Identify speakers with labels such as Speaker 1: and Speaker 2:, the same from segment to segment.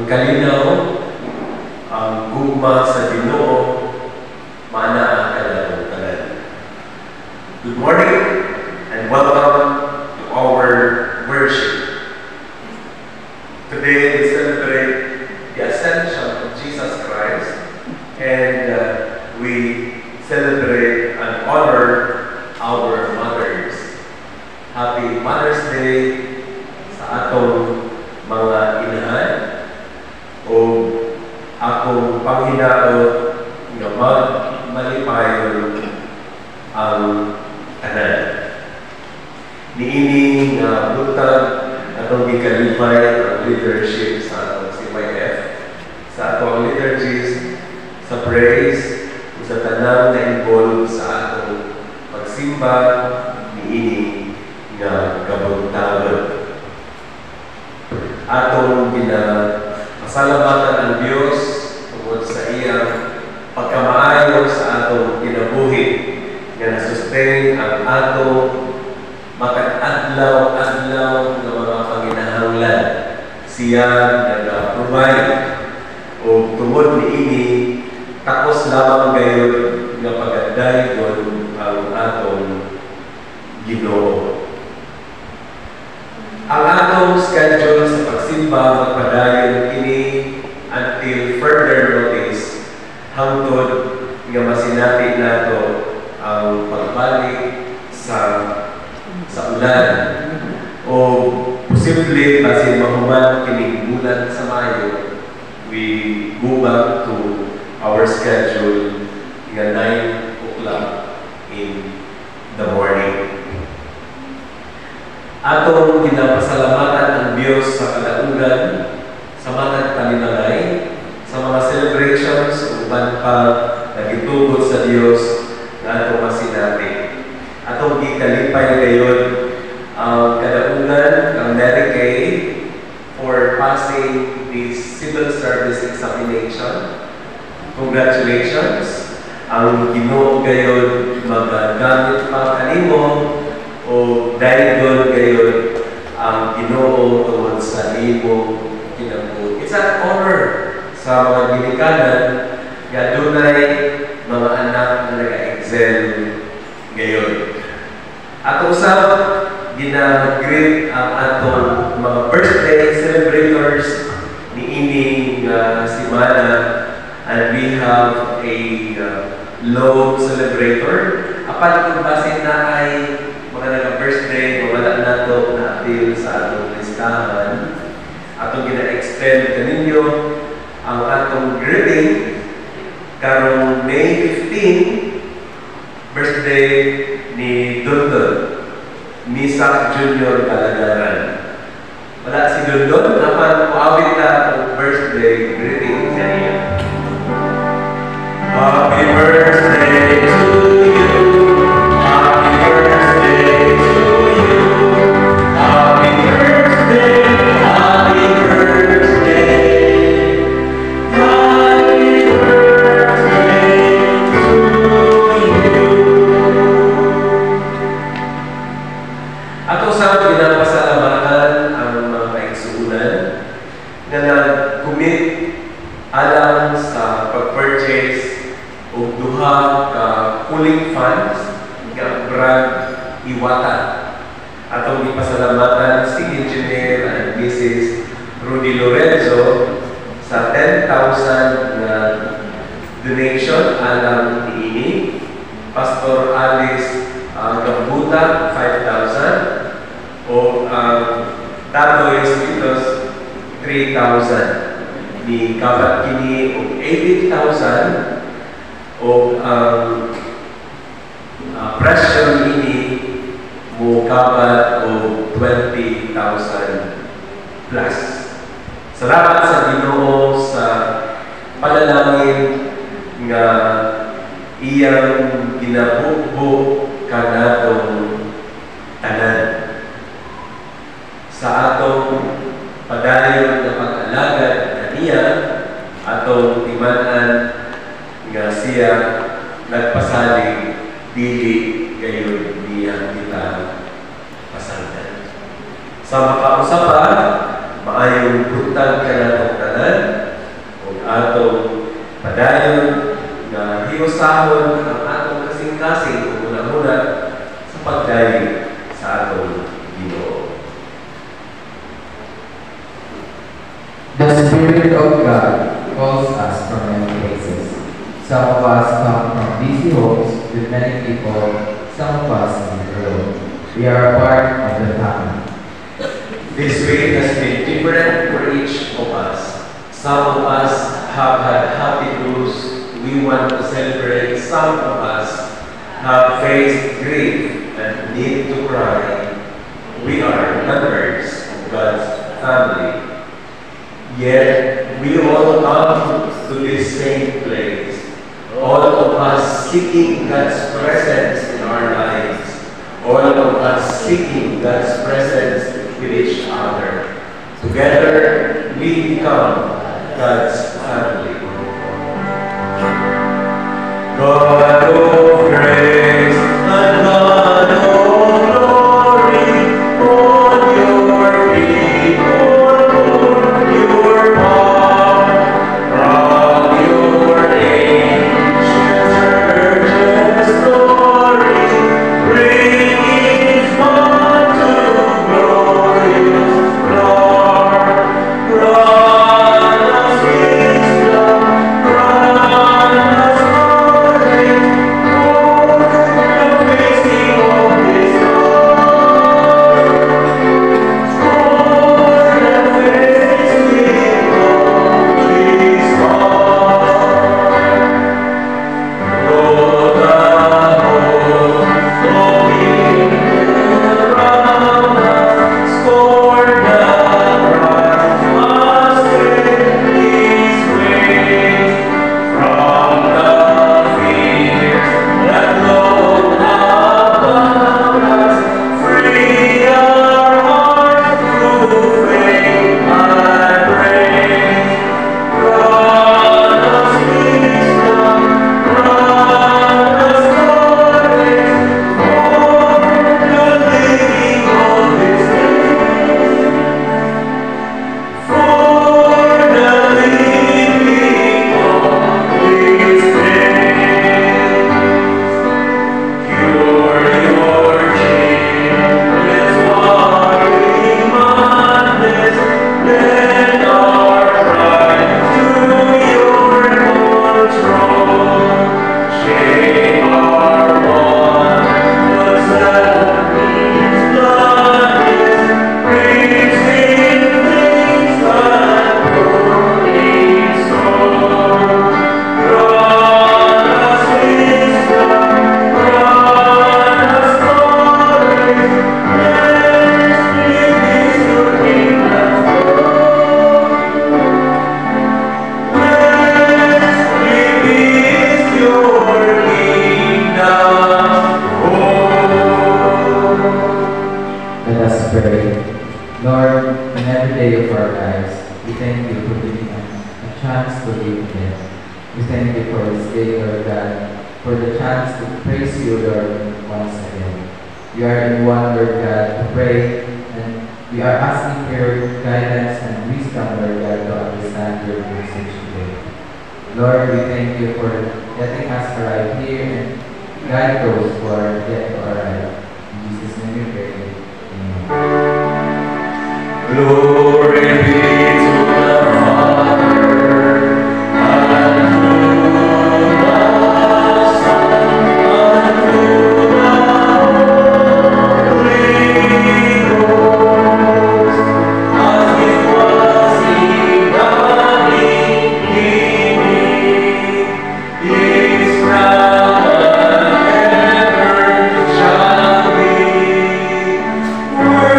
Speaker 1: kalinaw ang gugma sa Ginoo maanaa kanang tanan. Good morning and welcome to our worship. Today we celebrate the Ascension of Jesus Christ, and we celebrate and honor our mothers. Happy Mother's Day sa atong mga inahan, o akong panghinaot nga malipayon ang tanan. Niini nga butag atong gikalipay ang leadership sa atong CYF, sa atong liturgies, sa praise, sa tanang na involved sa atong pagsimba, niini nga kabuntagon. Atong pasalamatan ang Diyos tungkol sa iyang pagkamaayo sa atong kinabuhi nga nasustain ang atong makatadlaw-adlaw ng mga panginahanglan. Siya nag-provide o tungod niini takos lamang gayon nga pagadayon ang atong Ginoo. Ang atong schedule sa pagsimba magpadayon kini until further notice hangtod nga masinati nato ang pagbalik sa ulan, o posible basin mahuman kining bulan sa Mayo, we go back to our schedule nga 9 o'clock in the morning. Atong ginapasalamatan ang Diyos sa kadaugan, sa mga paninalay, sa mga celebrations uban pa nagitugod sa Diyos na atong masinati. Atong gikalipay gayon ang kadaugan, ang Mary Kay, for passing the civil service examination. Congratulations! Ang Ginoo gayon magagamit pa kanimo o dahil gayon ang Ginoo tungod sa imong kinabuhi. It's an honor sa mga ginikanan nga dunay mga anak na nag-excel gayon. At usab gina-greet ang atong mga birthday celebrators niining simana, and we have a low celebrator. Apan kung basin na ay mga nag-birthday, mawala na ito na appeal sa atong listahan. Atong gina-extend kaninyo ang atong greeting karong May 15, birthday ni Dundon, Misa Junior Kalagaran. Wala si Dundon, naman puawit na ang birthday greeting sa niya. Happy birthday to you. Happy birthday to you. Happy birthday, happy birthday. Happy birthday to you. Ato sa pinapasalamatan ang mga kaigsuunan na nag-commit alang sa pag-purchase o duha ka cooling funds nga brand Iwata. Atong ipasalamatan si Engineer and Mrs. Rudy Lorenzo sa 10,000 na donation alang niini. Pastor Alice Gambuta 5,000 o Tatoy Spitos 3,000. Ni kapat kini og 80,000 o presyo ini mo kapat o 20,000 plus. Salamat sa Ginoo sa panalangin nga iyang ginabugbo kanatong tanan. Sa atong padayon na pag-alagad kaniya, atong timanan nga siya nagpasalig dili gayon niya kita pasaldan. Sa makausapan, maayong buntag ka na itong tanan, o atong padayon na hiusahon ang atong kasing-kasing o muna-muna sa pagdayo sa atong Ginoo.
Speaker 2: The Spirit of God calls us from many places. Some of us come from busy homes with many people, some of us live alone. We are a part of the family.
Speaker 1: This week has been different for each of us. Some of us have had happy news we want to celebrate. Some of us have faced grief and need to cry. We are members of God's family. Yet, we all come to this same place. All of us seeking God's presence in our lives. All of us seeking God's presence with each other. Together, we become God's family. God of grace and God of glory, on your people, on your power, from your ancient church's glory, bring each one to glorious Lord. Grant us wisdom, grant us knowledge, for the facing of this world. For the facing of this world. Lord, the hosts of heaven around us, scorn the proud, must win His way. From the fears that blow about us, free our hearts through faith I pray. Grant us wisdom, grant us knowledge, for the living of this day. For the living of this day. Cure your children's wandering madness, lend our pride to your control. Shame our wants, that means blindness, praising things that poor in soul. Grant us wisdom, grant us knowledge, let's live your kingdom flow. Let's live your kingdom flow.
Speaker 2: Let us pray. Lord, in every day of our lives, we thank you for giving us a chance to live again. We thank you for this day, Lord God, for the chance to praise you, Lord, once again. We are in one, Lord God, to pray, and we are asking for your guidance and wisdom, Lord God, to understand your message today. Lord, we thank you for letting us arrive here and guide those who are yet to arrive. In Jesus' name we pray. Amen.
Speaker 1: Glory be to the Father, and to the Son, and to the Holy Ghost, as it was in the beginning, is now, and ever shall be. World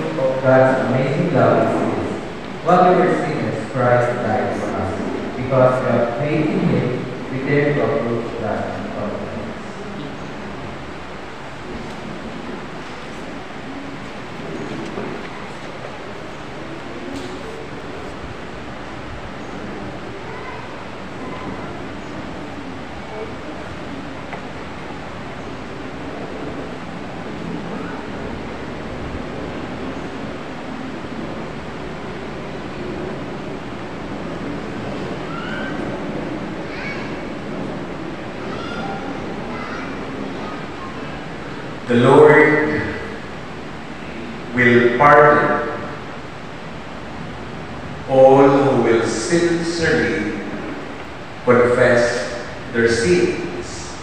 Speaker 1: without
Speaker 2: God's amazing love is this. While we were sinners, Christ died for us. Because we have faith in Him, we dare to approach God in confidence.
Speaker 1: The Lord will pardon all who will sincerely confess their sins.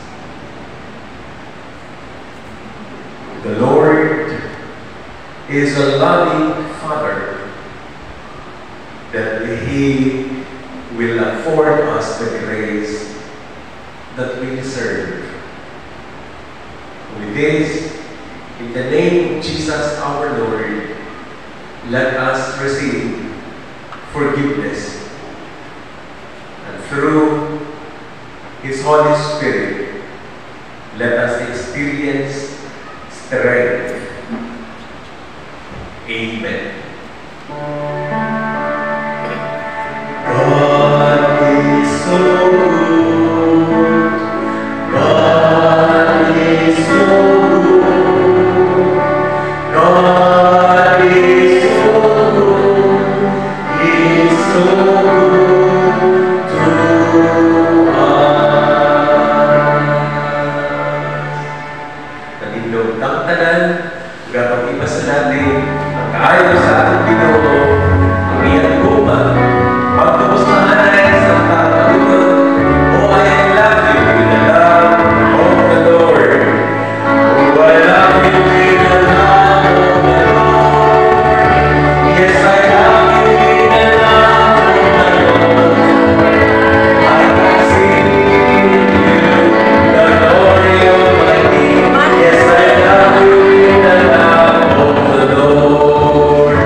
Speaker 1: The Lord is a loving Father that He will afford us the grace that we deserve. With this, in the name of Jesus our Lord, let us receive forgiveness. And through His Holy Spirit, let us experience strength. Amen. God is so good. God is so good. God is so good. He is so good to us. Nalindog ang tanan, gapang ibasa natin ang kaayo sa ating Ginoo, ang iyang guma, pagtapos na anay sa tatalunan. Oh, I love you with the love of the Lord. Oh, I love you with the love of the Lord. Yes, I love you with the love of the Lord. I can sing you the glory of my King. Yes, I love you with the love of the Lord.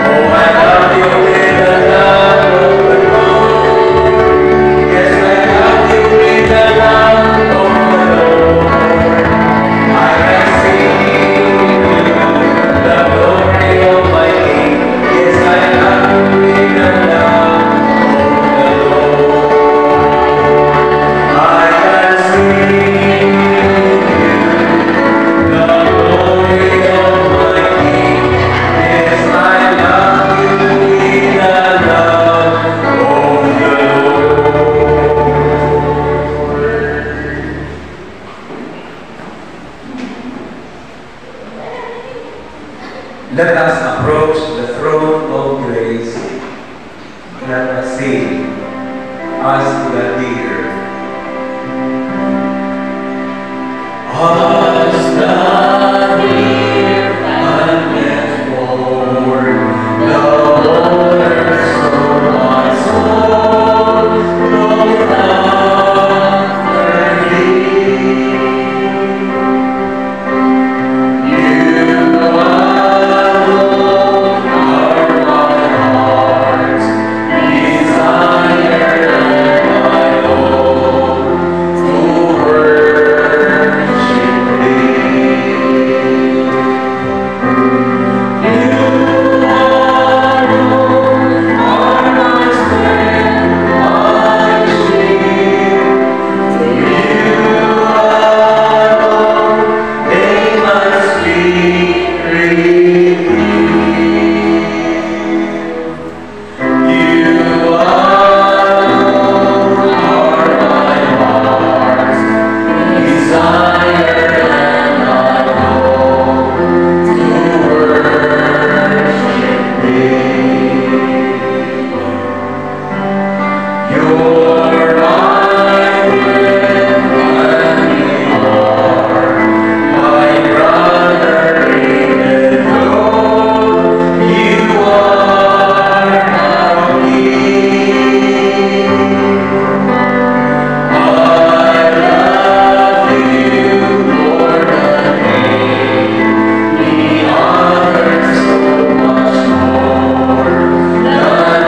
Speaker 1: Oh, I love you with the love of the Lord. Yes, I love you with the love of the Lord. I can sing you the glory of my King. Yes, I love you with the love of the Lord. I can sing you the glory of my King. Yes, I love you with the love of the Lord. Let us approach the throne of grace. Let us sing as the deer. As the deer panteth for the waters of my soul, doth after thee. You alone are my heart's desire and my hope to worship thee. You alone are my strength, my shield. To you alone may my spirit yield. You alone are my heart's desire and my hope to worship thee. You're my friend and you're my brother in the Lord. You are now King. I love you more than any other, so much more than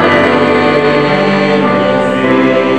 Speaker 1: anything.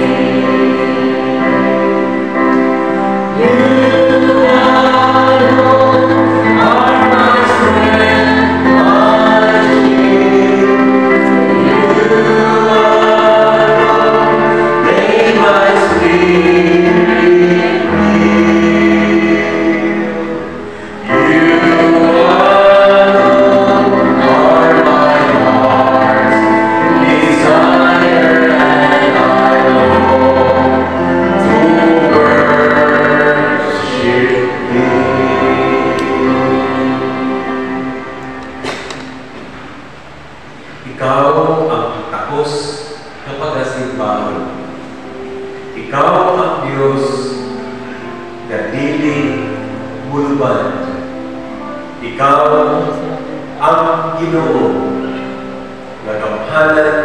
Speaker 1: Ikaw ang tapos kapag asimbahan. Ikaw ang Diyos na dili mulban. Ikaw ang Ginoo na gamhanan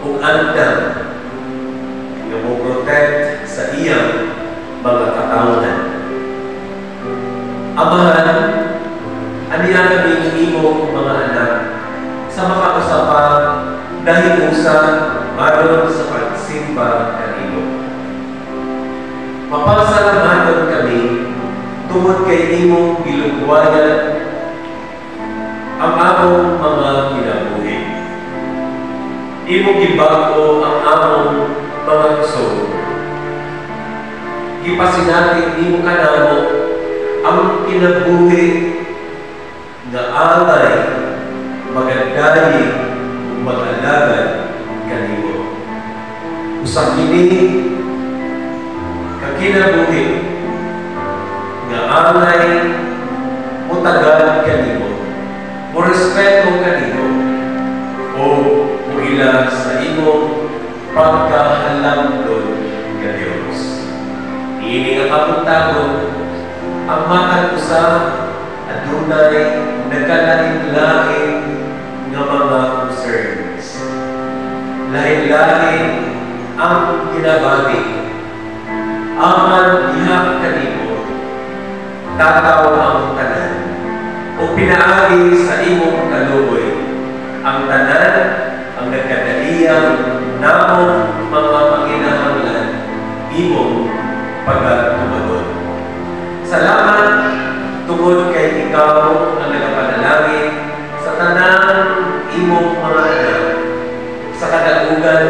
Speaker 1: ug andam na mo-protect sa iyang mga katawhan. Amahan, aniya kami imong mga anak sa makausapan dahil usa maron sa pagsimba kanimo. Mapasalamaton kami tungod kay imong gilugwanan ang among mga kinabuhi. Imong gibago ang among mga kusog. Ipasinatin nimo kanamo ang kinabuhi nga alay magandayi ug mag-alagad kanimo. Usa kini ka kinabuhi nga alay mutagan kanimo, mo respeto kanimo o muila sa imong pagkahalangdon ka Dios. Ini nga kapuntagon ang matag usa adunay nagkalain-lain nga mga concerns. Lain-lain ang ginabati. Aman diha kanimo tataw ang tanan o pinaagi sa imong kaluoy ang tanan ang nagkadaliyang namong mga panginahanglan imong pagatumadon. Salamat tungod kay ikaw ang nagapanalangin sa tanang imong mga anak sa kadagugan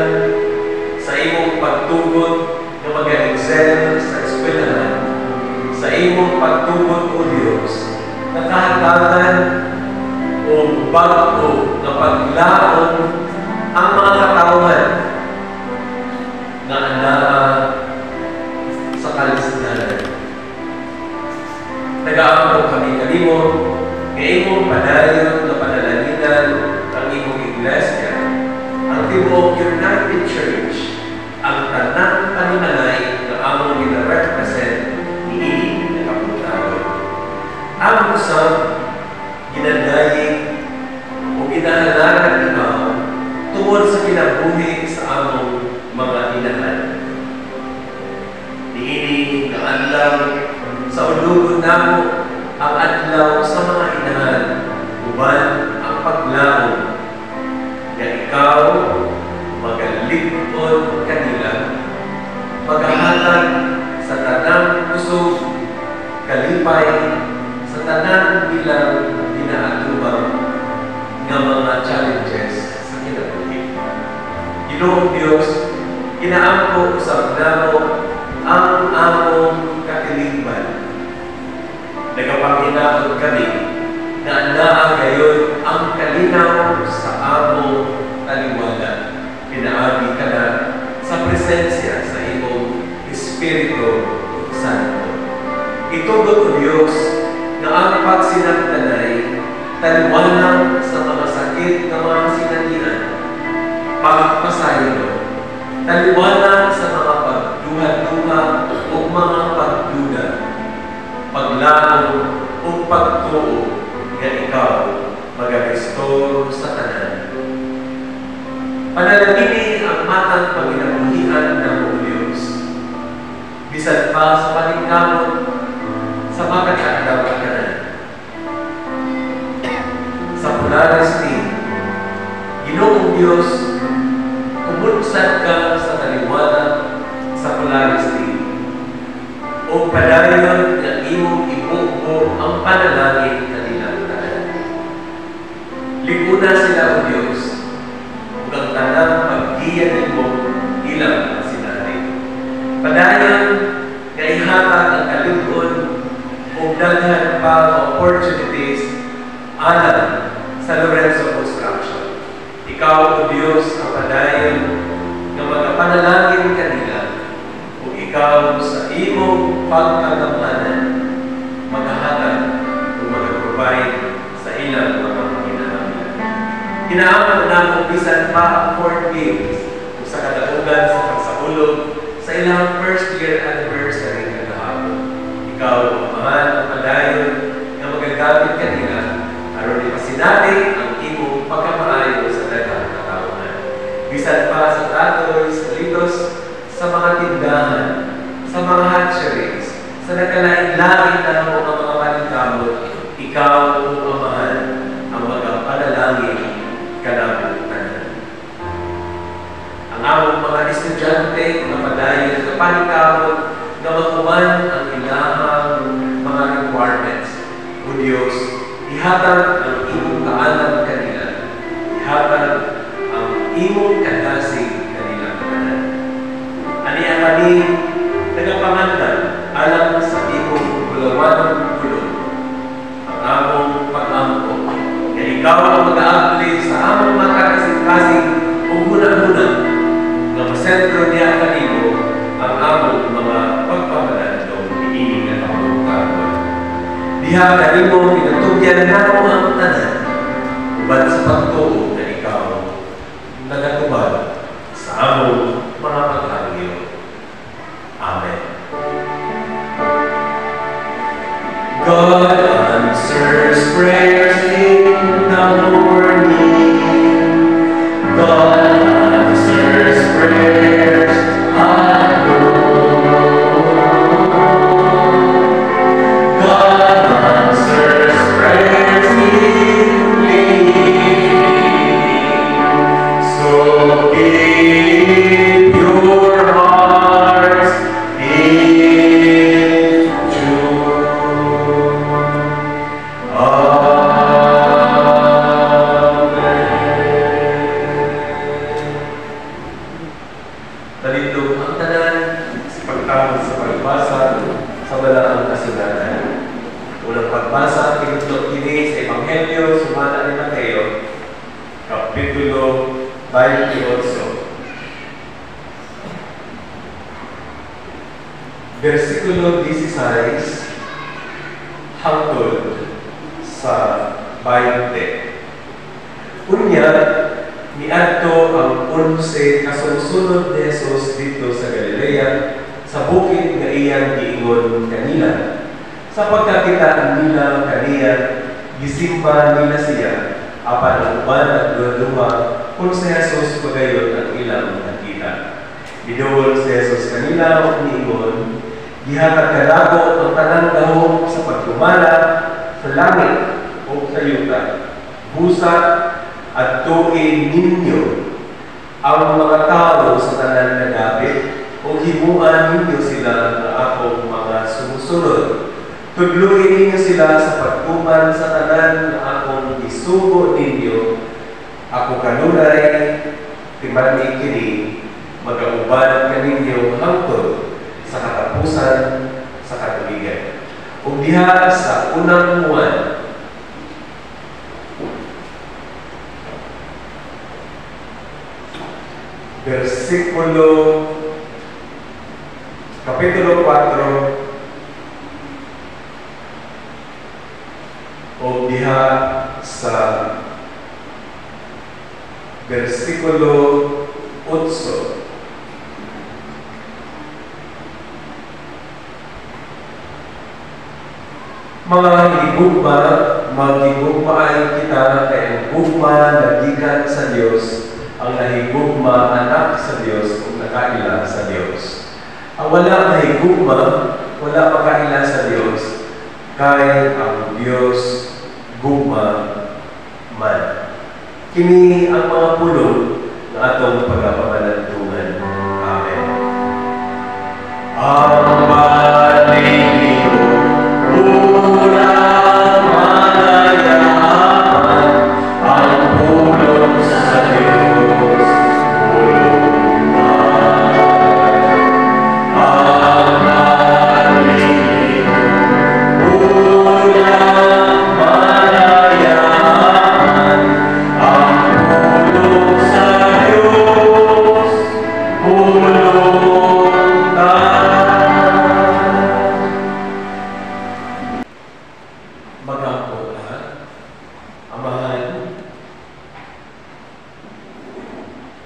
Speaker 1: sa imong pagtugot ng mag-excel sa eskwelahan, sa imong pagtugot o Diyos na kahatagan o bago na paglaon ang mga katawhan na anaa sa kalisdanan. Nag-aampo kami kanimo nga imong padayon na panalanginan ang imong iglesia, ang tibuok United Church, ang tanang paninanay na among gina-represent ni nakapuntagon. Ang usap, ginadayig o ginahalaran ikaw tungod sa kinabuhi sa among mga inahan. Niini na adlaw sa ulugon namo ang adlaw sa mga inahan, uban ang paglaon nga ikaw magaligton kanila, maghahatag sa tanang kusog, kalipay sa tanang ilang ginaatubang nga mga challenges sa kinabuhi. Ginoong Diyos, ginaampo usab namo ang among katilingban. Nagapanghinahon kami na andaa gayon ang kalinaw sa among taliwala. Pinaagi ka na sa presensya sa imong Espiritu Santo. Itugot o Diyos na ang pagsinagtanay taliwanag sa mga sakit na mga sinanian, pagpasayo, taliwanag sa mga pagduha-duha o mga pagduda, paglaon o pagtuo nga ikaw mag-restore sa tanan. Panalangini ang matang panginabuhian ng o Diyos. Bisan pa sa paningkamot sa makakadaw ka na. Sa Polaris Team, Ginoong Diyos, kumunsad ka sa taliwanag sa Polaris Team. O padayon na imong ibuo ang panalangin kanilang tanan. Liguna sila o Diyos, ug ang tanang paggiyan mo ilang sinabi. Padayon nga ihatag ang kalig-on o daghan pa opportunities alam sa Lorenzo Construction. Ikaw o Diyos ang padayon nga magapanalangin kanila o ikaw sa imong pagkagamanan maghahatag o mag-provide sa ilang mga kinahanglan. Hinaaman na kung bisan pa ang 4 games kung sa kadaugan sa pagsaulog sa ilang first year anniversary ng kahapon. Ikaw, ang mahal ng padayon na magagamit kanila aron ipasinati ang imong pagkamaayo sa daghang katawhan. Bisan pa sa tatoy, sa litos, sa mga tindahan, sa mga hatcheries, sa nagkalain-lain na mga paningkamot, ikaw, o Amahan, ang magapanalangin kanabutan. Ang among mga estudyante na padayon sa paningkamot na makuman ang ilahang mga requirements. O Diyos, ihatag ang imong kaalam kanila. Ihatag ang imong kadasig kanila kanan. Aniya kami nagapangandan alam sa imong bulawan kulong. Ang among pag-ampo na ikaw ang mag-aapli sa among mga kasing-kasing o hunang-hunang na masentro niya kanimo ang among mga pagpamalandong iinig na pagkakabot. Diha kanimo pinatugyan na mo ang tanan uban sa pagtuo na ikaw nagatubad sa among mga pag-agyo. Amen. God answers prayers in the morning. God answers prayers at noon. God answers prayers in the evening. So keep your hearts in tune. Talito ang tanan sa pagtawag sa pagbasa sa balaang kasulatan. Unang pagbasa, kinutlog kini sa Ebanghelyo sumala ni Mateo, Kapitulo 28, versikulo 16 hangtod sa 20. Unya, niadto ang 11 kasunod ni Jesus dito sa Galilea, sa bukid nga iyang giingon kanila. Sa pagkakitaan nila kaniya, gisimba nila siya, apan ang uban at duha kung si Jesus pagayon ang ilang nakita. Binuol si Jesus kanila o niingon, gihatag kanago ang tanang dahom sa pagkumala sa langit o sa yuta. Busa at tuin ninyo ang mga tao sa tanan na dapit o himuan ninyo sila na akong mga sumusunod. Tudluin ninyo sila sa pagtuman sa tanan na akong isugo ninyo. Ako kanunay, timani kini, magauban kaninyo hangtod sa katapusan sa katuligan. Ug diha sa unang Juan, Kapitulo 4, o diha sa versikulo 8. Mga higugma, maghigugmaan kita kay ang gugma na gikan sa Dios, ang nahigugma anak sa Dios kung nakaila sa Dios. Ang wala mahigugma, wala makaila sa Dios, kay ang Dios gugma man. Kini ang mga pulong na atong pagpapamalandungan. Amen. Ang Panginoon, unang malayaman, ang pulong sa Diyos, pulong man. Ang Panginoon, unang malayaman, ang pulong sa Diyos, pulong man.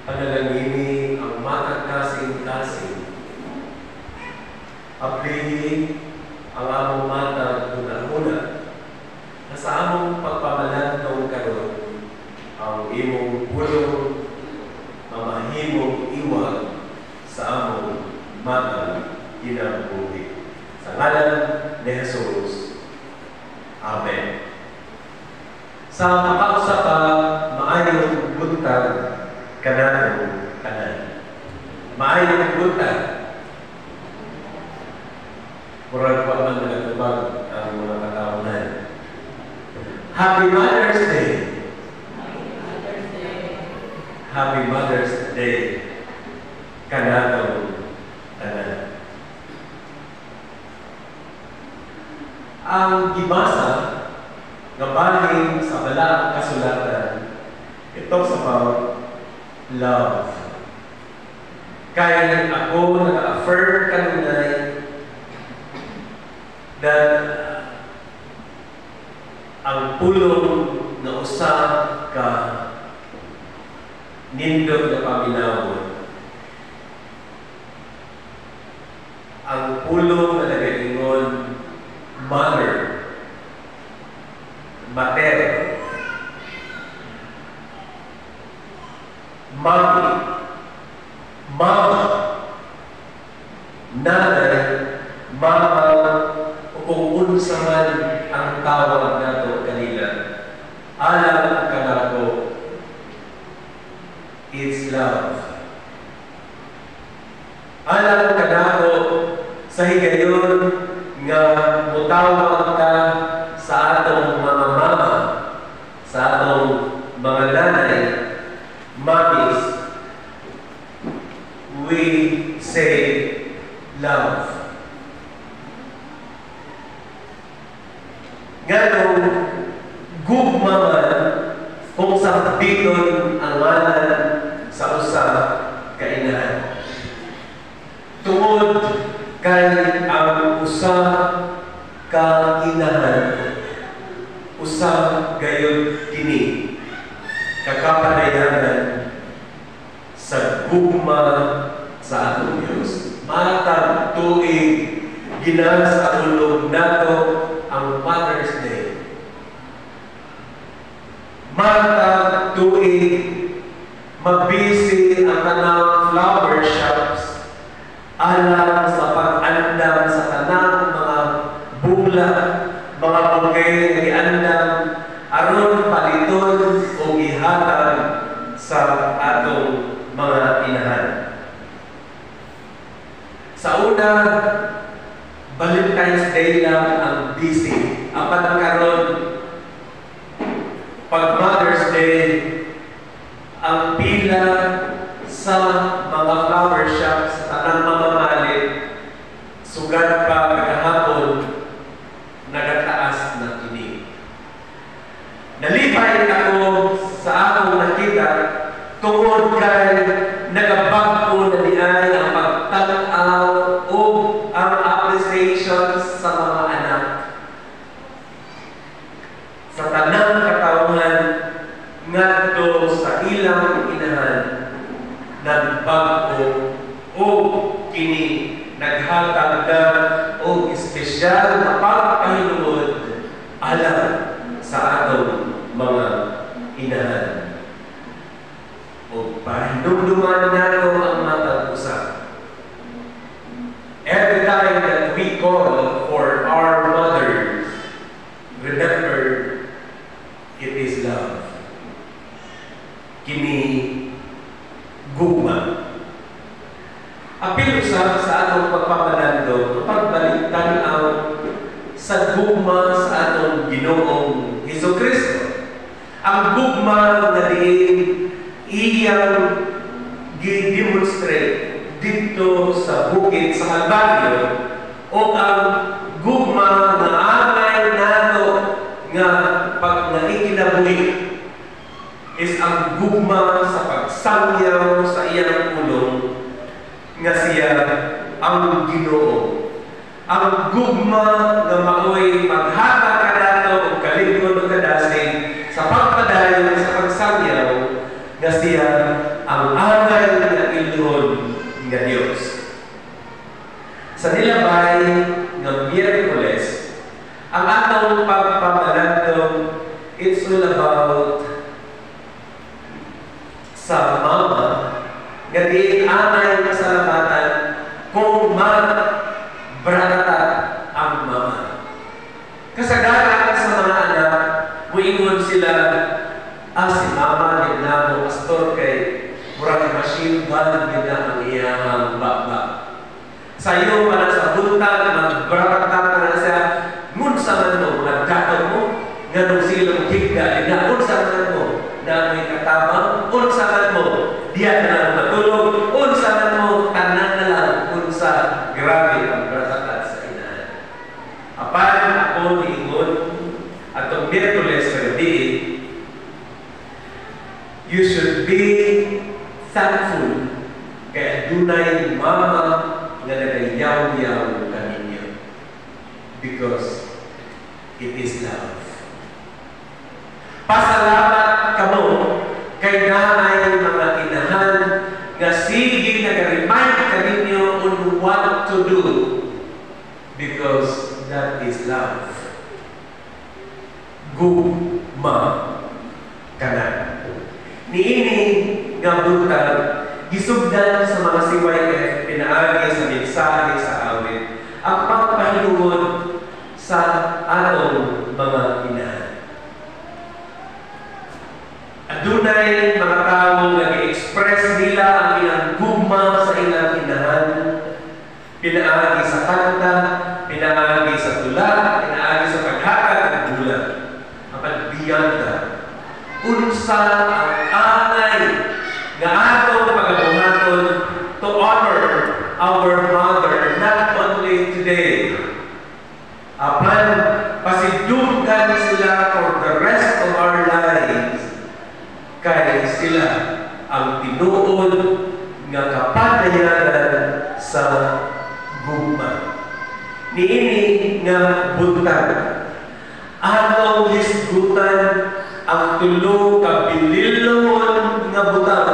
Speaker 1: panalangini ang matag kasing-kasing. Aplihin ang among matag una-una na sa among pagpamalandong karon ang imong pulong mamahimong iwag sa among matag kinabuhi. Sa ngalan ni Jesus. Amen. Sa makausa pa, maayong buntag kanatong tanan. Maayong buntag. Murag pa man nagatubag ang mga katauhan. Happy Mother's Day! Happy Mother's Day kanatong tanan. Ang gibasa nga bahin sa balaang kasulatan, ito sa about love. Kaya ako nag-affirm kanunay that ang pulong na usa ka nindot na paminawon, ang pulong na nagaingon mother, mater, mommy, mama, nanay, mama, o kung unsa man ang tawag nato kanila, alam ka na ko, it's love. Alam ka na ko sa higayon nga mutawag ka sa atong mga mama, sa atong mga nanay, mommies, we say love. Nganong gugma man kung sa biton ang ngalan sa usa ka inahan. Tungod kay ang usa ka inahan, usa gayud kini kakapadayanan sa gugma sa atong Dios. Matag tuig ginasa ulog nato ang Mother's Day. Matag tuig mabisi ang tanang flower shops alang sa pag-andam sa tanang mga bula, mga bukay na iandam aron paliton o ihatag sa atong mga inahan. Sa una, Valentine's Day lang ang busy. Apan karon pag Mother's Day, ang pila sa mga flower shops sa tanang mamamalit, sugad pa kahapon, nagataas na kini. Nalipay ako sa akong nakita tungod kay nagabag-o na niay ang pagtanaw o ang appreciation sa mga anak. Sa tanang katawhan ngadto sa ilang inahan, nagbag-o o kini naghatag na o espesyal na pagpahinuod alam sa atong mga inahan. O pahinumduman nato ang matag-usa. Every time that we call for our mothers, remember, it is love. Kini gugma. Apil usab sa atong pagpapanando, pagbalik-tanaw sa gugma sa atong Ginoong Hesukristo. Ang gugma na diin iyang gi-demonstrate dito sa bukid sa Kalbaryo o ang gugma na amay nato nga pag naikinabuhi is ang gugma sa pagsangyaw sa iyang pulong nga siya ang Ginoo. Ang gugma nga maoy maghatag ka nato o kalingkod o kadasig sa pagpadayon sa pagsangyaw nga siya ang ang anay nga ilhon nga Dios. Sa nilabay nga Miyerkules, ang atong pagpamalandong, it's all about sa mama nga diin anay kasalamatan kung magbrata ang mama. Kasagaran sa mga anak, muingon sila, si mama din na mo, pastor kay murag machine gun din na ang iyang baba. Sa'yo para sa buntag, magbrata ka na siya, ngunsa man mo, magkakaw mo, nga nung silang higda, unsa man mo, na may katabang, unsa man mo, diyan na lang matulog, unsa man mo, tanan na lang, unsa, grabe ang bratakat sa inahan. Apan ako niingon, atong Miyerkules pagdi, you should be thankful kay adunay mama nga nagayaw-yaw kaninyo. Because it is love. Pasalamat kamo kay naay mga inahan nga sige nag-remind kaninyo on what to do because that is love. Gugma kanan. Niini nga buntag gisugdan sa mga CYF pinaagi sa mensahe sa awit ang pagpahinuon sa atong mga inahan. Adunay mga tao nag-express nila ang ilang gugma sa ilang inahan, pinaagi sa kanta, pinaagi sa tula, pinaagi sa paghatag ng bulan. Ang pagbiyanda, unsa ang anay nga atong pagabuhaton to honor our mother not only today, apan pasidunggan sila for the rest of our lives. Kaya sila ang tinuod nga kapadayanan sa gugma. Niini nga buntag, atong hisgutan ang tulo ka bililon nga butang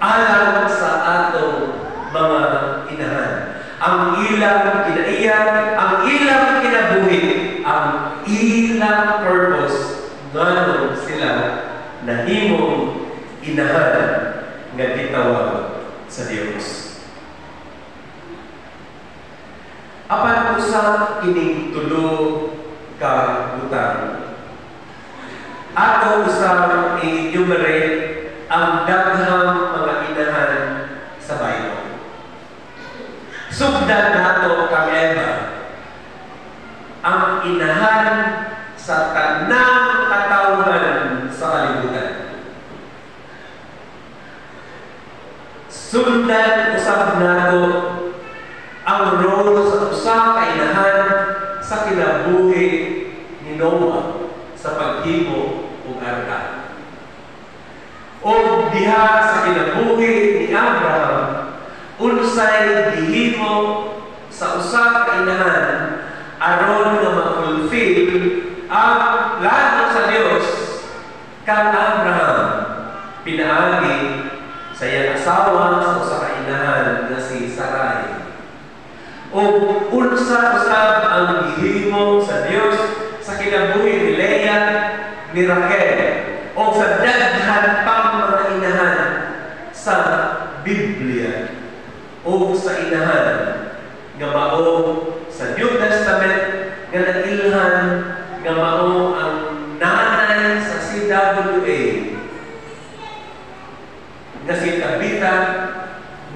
Speaker 1: alang sa atong mga inahan. Ang ilang kinaiyan, ang ilang kinabuhi, ang ilang purpose nganong sila nahimong inahan nga gitawag sa Dios. Apan usa kining tulo ka butang. Ato usang i-enumerate ang daghang mga inahan sa Bible. Sugdan nato kang Eva ang inahan sa tanang katawhan sa kalibutan. Sundan usab nato ang role sa usa ka inahan sa kinabuhi ni Noah sa paghimo og arka. O diha sa kinabuhi ni Abraham, unsay gihimo sa usa ka inahan aron nga ma-fulfill ang plano sa Dios kang Abraham. Pinaagi sa iyang asawa sa usa ka inahan nga si Sarai. O unsa usab ang gihimo sa Dios sa kinabuhi ni Leah, ni Raquel, o sa daghan pang mga inahan sa Biblia, o sa inahan nga mao sa New Testament nga nag-ilhan nga mao ang nanay sa CWA nga si Tabitha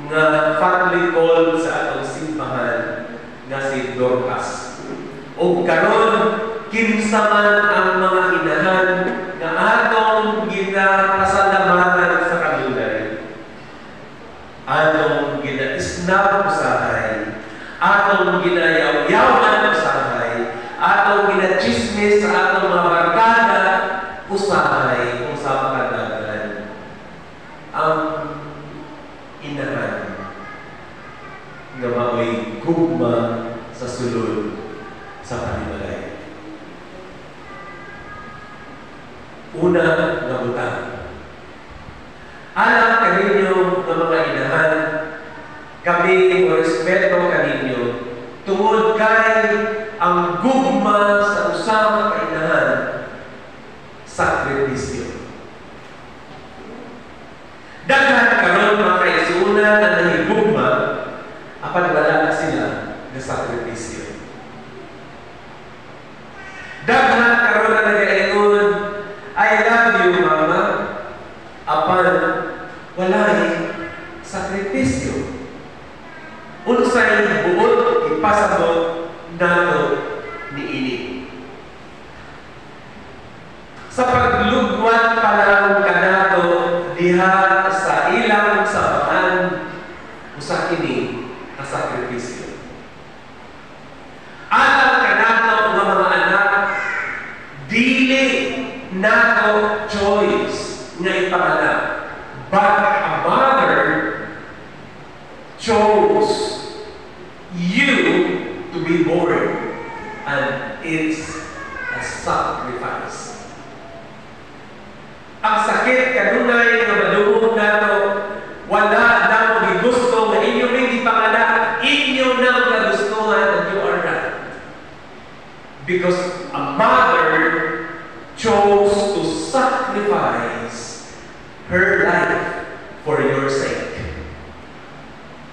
Speaker 1: nga family call sa atong simbahan nga si Dorcas. O karon kinsa man ang mga inahan nga atong ginapasalamatan sa kalulay, atong ginaisnab usahay, atong ginayaw-yawan usahay, atong ginachismis sa atong mga barkada usahay kung sa makadagan. Ang inahan nga mao'y gugma sa sulod sa panimalay. Una nga butang. Alam kaninyo ng mga inahan, kami o respeto kaninyo, tungod kay ang gugma sa usang kainahan, sakripisyo. Daghan karon mga kaisunan na nahigugma, apan wala na sila na sakripisyo. Daghan karon na nagaingon, I love you, mama, apan walay sakripisyo. Unsay buot ipasabot nato niini. Sa paglugwat pa lang kanato diha sa ilang sabahan usa kini ang sakripisyo. Alam kanato nga mga anak, dili nato choice nga ipanganak, but a mother chose you to be born, and it's a sacrifice. Ang sakit kanunay nga madungog nato, wala na mo gigusto nga inyo ring ipanganak, inyo nang nagustuhan, and you are right. Because a mother chose to sacrifice her life for your sake.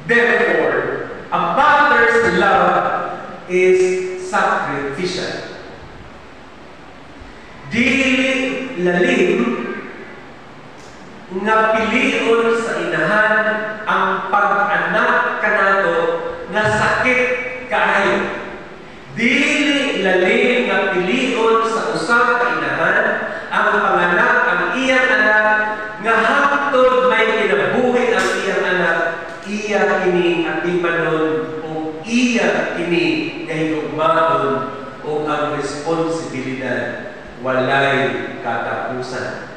Speaker 1: Therefore, a mother's love is sacrificial. Dili lalim nga pilion sa inahan ang pag-anak kanato nga sakit kaayo. Dili lalim nga pilion sa usang kainahan ang panganak ang iyang anak nga hangtod may kinabuhi ang iyang anak, iya kini ang ipanon o iya kini nga higugmaon o ang responsibilidad walay katapusan.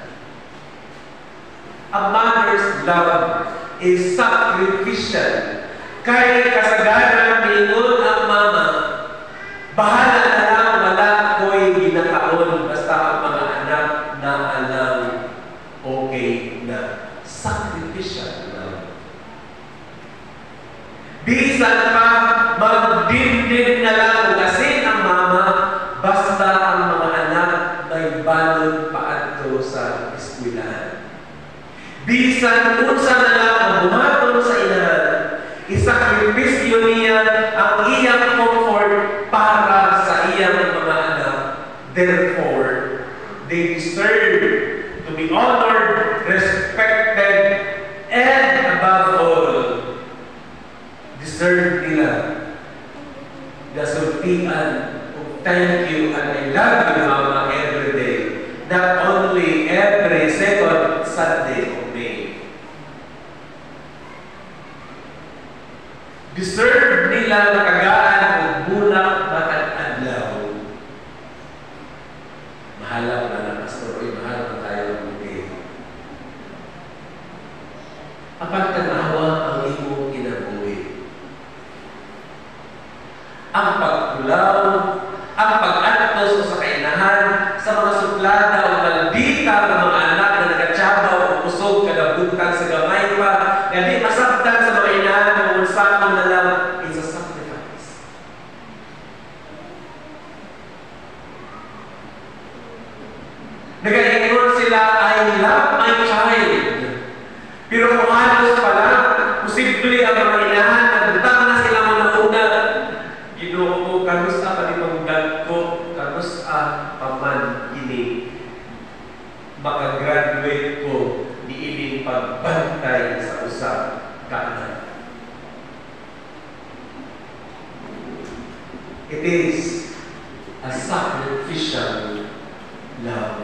Speaker 1: A mother's love is sacrificial. Kay kasagaran mingon ang mama, bahala na lang, wala ko'y ginataon basta ang mga anak na alam okay na. Sacrificial love. Bisan pa magdindin na lang kasi ang mama basta ang mga anak may balon paadto sa eskwelahan. Bisan unsa na lang ang buhaton sa inahan, isakripisyo niya ang iyang comfort para sa iyang mga anak. Therefore, they deserve to be honored, respected, and above all, deserve nila gasultian of thank you and I love you, mama, every day. Not only every second Sunday of May. Deserve nila nakagaan o bulak bakit adlaw. Mahalap na ng pastor, mahalap na tayo ng buti. Kapag tanawa ang iyong kinabuhi, ang pagkulaw, ang pag-atos sa kainahan, sa mga suplada o maldita ng mga anak na nagkatsabaw o kusog kagabutan sa gamay pa, na di masabtan sa mga inahan ng unsakong na lang, it's a sacrifice. Nagaingon sila, I love my child. Pero kung halos pala, posible ang mga inahan, nagdutang na sila mga una. Ginoo ko, kanus pa ni pagdad ko, kanus paman ini. Makagraduate ko ni ining pagbantay sa usap kaanak. It is a sacrificial love.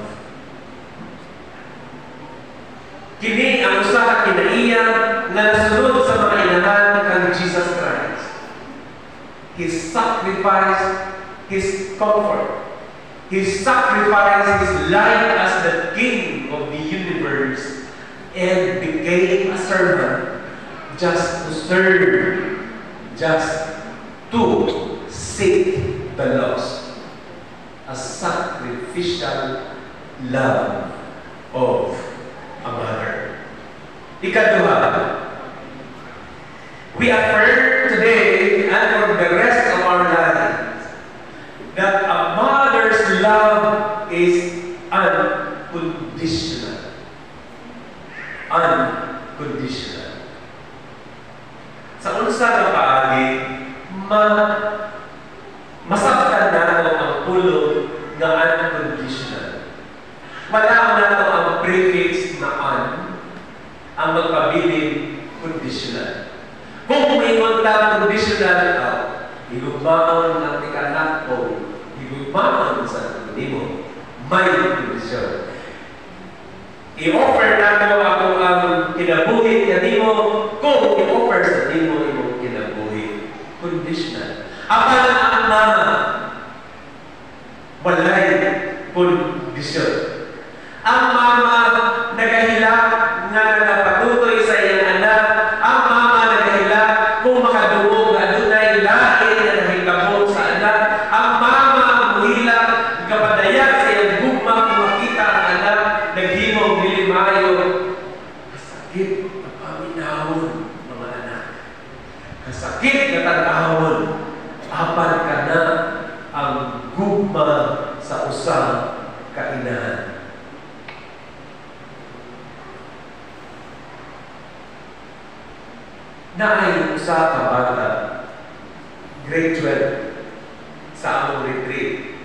Speaker 1: Kini ang usa ka kinaiya nga nasunod sa mga inahan kang Jesus Christ. His sacrifice, His comfort, His sacrifice His life as the King of the universe and became a servant just to serve, just to seek the lost. A sacrificial love of a mother. Ikaduha, we affirm today and for the rest of our lives that a mother's love is unconditional. Unconditional. Sa unsa nga paagi, masabtan nato ang pulong nga unconditional. Wala nato ang prefix na ang magpabiling conditional. Kung may kontak conditional, higugmaon ng tikanak o higugmaon sa nimo, may kondisyon. I-offer nato ako ang kinabuhi niya nimo, kung i-offer sa nimo imong kinabuhi. Conditional. Apan ang mama, walay kondisyon. Ang mama nagahilak nga nagapatutoy sa iyang anak. Ang mama nagahilak kung makaduog na dunay lahi na nahitabo sa anak. Ang mama muhilak kapadaya sa iyang gugma kung makita ang anak naghimong dilimayo. Kasakit na paminahon, mga anak. Kasakit na tanahon. Apan ka na ang gugma sa usang kainahan. Naay usa ka bata, grade 12, sa among retreat.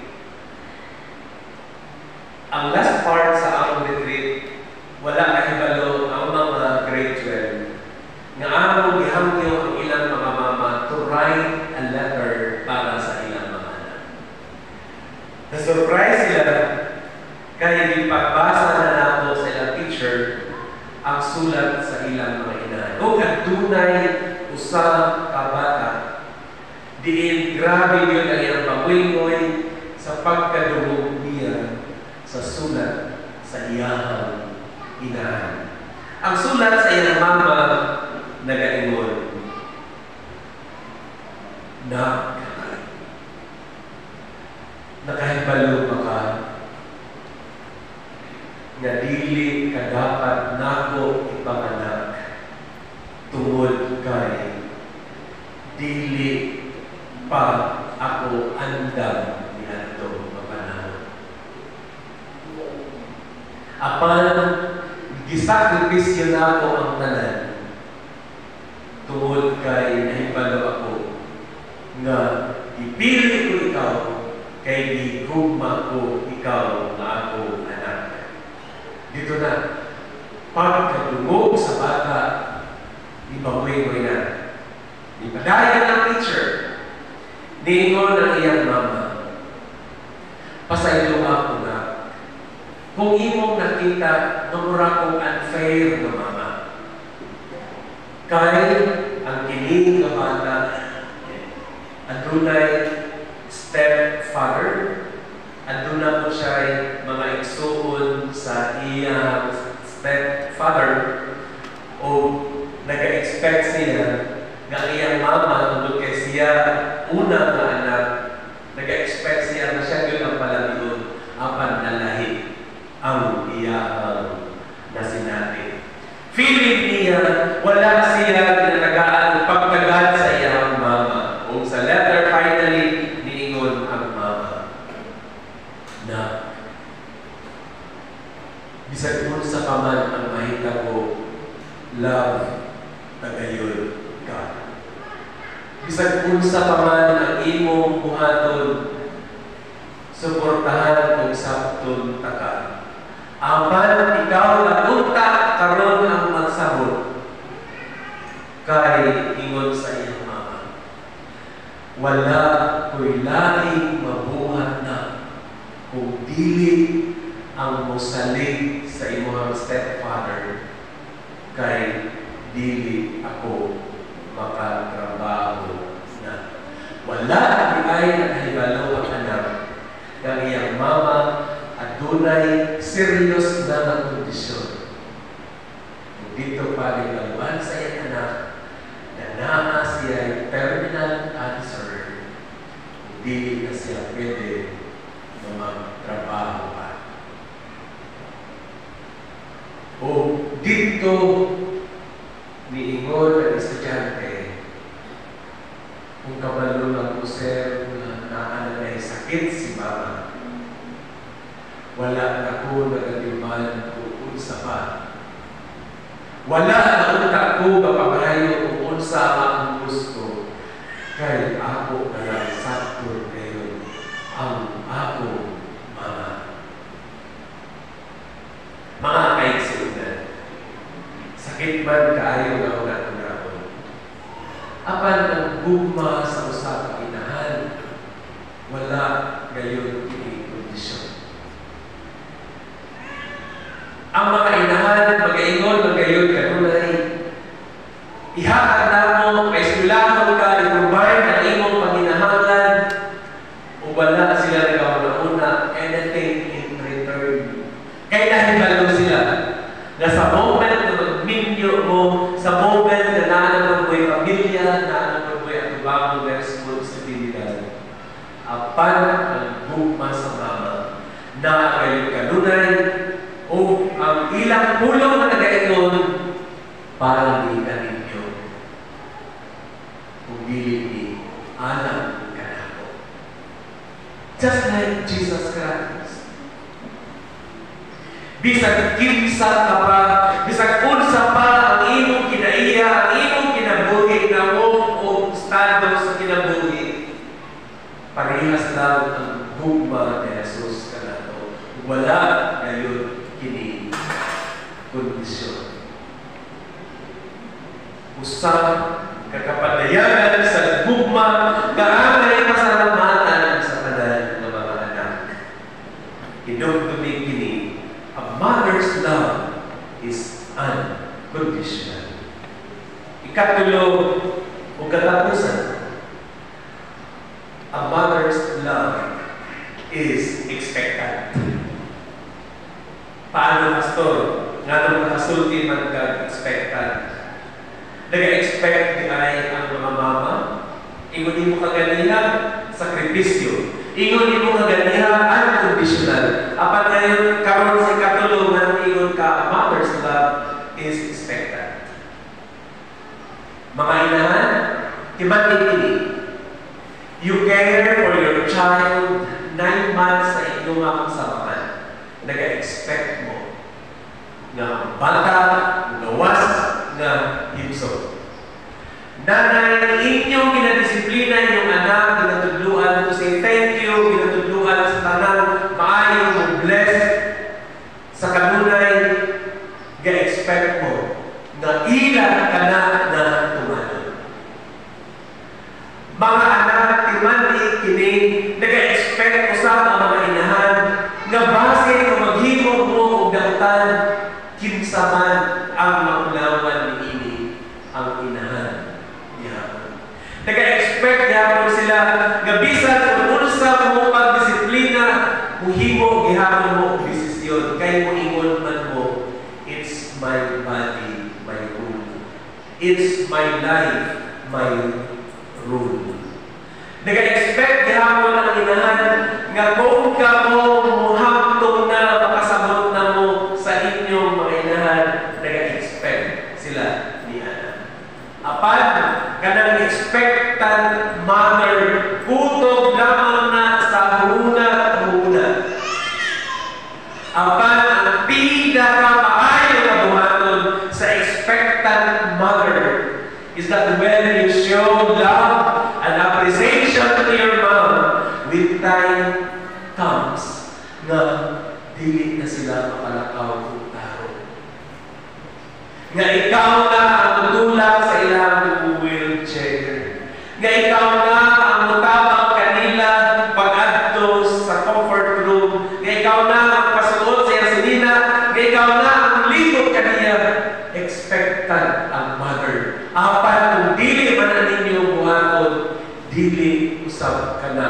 Speaker 1: Ang last part sa among retreat, wala kahibalo ang mga grade 12 nga among gihangyo ang ilang mga mama to write a letter para sa ilang mga anak. Na-surprise sila kaya ipagbasa na nato sa ilang teacher ang sulat sa ilang mga inahan. O kadunay usa ka bata, diin grabe yun ang iyang pamwingoy sa pagkadungog niya sa sulat sa iyang inahan. Ang sulat sa iyang mama nagaingon, nakahibalo pa ka nga dili ka dapat nako ipanganak tungod kay dili pa ako andam niadto mapanahon. Apan gisakripisyo nako ang tanan tungod kay nahibalo ako nga ipili ko ikaw kay gigugma ko ikaw nga ako anak. Dito na, pagkadungog sa bata, ipabuhay-buhay na. Ipadayan ng teacher, niingon ng iyang mama, pasaylo ako na, kung imong nakita, namura kong unfair na mama. Kaya ang kining nga bata, adunay stepfather, aduna po siya mga igsuon sa iyang stepfather o nag-expect siya nga iyang mama tungkol kay siya una nga anak, nag-expect siya na siya yun ang palabiyon apan nalahi ang iyang nasinati. Feeling niya wala siya ginatagaan pagtagal sa iyang mama o sa letter finally niingon ang mama na bisag mo sa paman ang mahita ko, love tagayon ka. Bisag mo sa paman ang imong buhaton, suportahan kung sabton taka. Apan ikaw na unta karon ang magsabot kay ingon sa iyong mama. Wala ko'y laing mabuhat na kung dili ang mosalig sa imong stepfather kay dili ako makatrabaho na. Wala di ay nakahibalo ang anak ng iyang mama adunay serious na ng kondisyon. Dito pa rin laluan sa iyang anak na naa siya terminal cancer, hindi na siya pwede na magtrabaho pa. O dito wala na ko nagatiman kung unsa pa. Wala na unta ko kapagayo kung unsa ang gusto. Kay ako na lang sakto kayo ang ako mama. Mga kaigsunan, sakit man kaayo na unat-unahon. Apan ang gugma sa usa ka inahan, wala gayon kini kondisyon. Ang mga inahan, mag-ingon, magayon kanunay. Ihatag na mo, paiskulahon ka, i-provide ang imong panginahangan, o wala sila nagkauna-una, anything in return. Kaya nahibalo sila na sa moment na magminyo mo, sa moment na naanong mo'y pamilya, naanong mo'y atubang mo responsibilidad, apan ang gugma sa mama na kayo kanunay o ang ilang pulong na nag-ingon para di ka ninyo kung dili alam ka na ako. Just like Jesus Christ. Bisag kinsa ka pa, bisag unsa pa ang imong kinaiya, ang imong kinabuhi na mo o estado sa kinabuhi, parehas lang ang gugma ni Jesus ka na to. Wala ngayon kini kondisyon. Usap kakapadayagan sa gugma, kaangay pasalamatan sa tanan ng mga anak. Hinugtumi kini, a mother's love is unconditional. Ikatulo o katapusan, a mother's love is expectant. Paano, pastor? Nga nung nakasulti man ka-expectant. Nag-expect ay ang mga mama. Ingon mo kaganiha, sakripisyo. Ingon mo kaganiha, unconditional. Apan ngayon, karon sa katulungan, ingon ka, a mother's love is expectant. Mga inahan, timanin ini. You care for your child 9 months sa inyong mga sabakan. Nag-expect mo na bata, gawas, na himso. Nanay, inyong kinadisiplina inyong anak, ginatudluan to say thank you, ginatudluan sa tanang, maayo mo bless, sa kanunay, ga-expect mo na ilan ka na tumanon. Mga anak, timandi, kini, nag-expect ko sa mga inahan, nga base kung maghimog mo o dahutan, kinsa man ang maulawan ni ini ang inahan niya. Nag-expect yapon sila nga bisan kung unsa mo pagdisiplina, muhimo gihapon mo og desisyon kay mo ingon man mo, it's my body, my rule. It's my life, my rule. Nag-expect gihapon ang inahan nga kung ka mo muhamtong na makasabot na mo sa inyong mga inahan, nag-expect sila ni Ana. Apan, kanang expectant mother, kutob lamang na sa huna. Apan, ang pinaka-maayo na buhaton sa expectant mother is that when you show love and appreciation to your mom, with time comes na dili na sila makalakaw kung taro. Nga ikaw na ang tutulak sa ilang wheelchair. Nga ikaw na ang mutabang kanila pag-adto sa comfort room. Nga ikaw na ang pasuot sa yasinina. Nga ikaw na ang likod kaniya. Expectant ang mother. Apan kung dili man na ninyo buhaton, dili usab ka na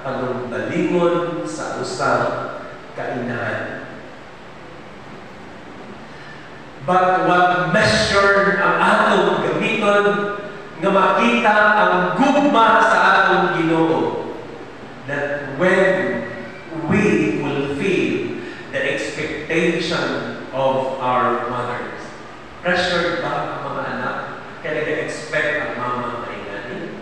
Speaker 1: pagbalingon sa usang kainahan. But what measure ang atong gamiton nga makita ang gugma sa atong Ginoo, that when we fulfill the expectation of our mothers. Pressured ba ang mga anak? Kaya nag-expect ang mama na ingani?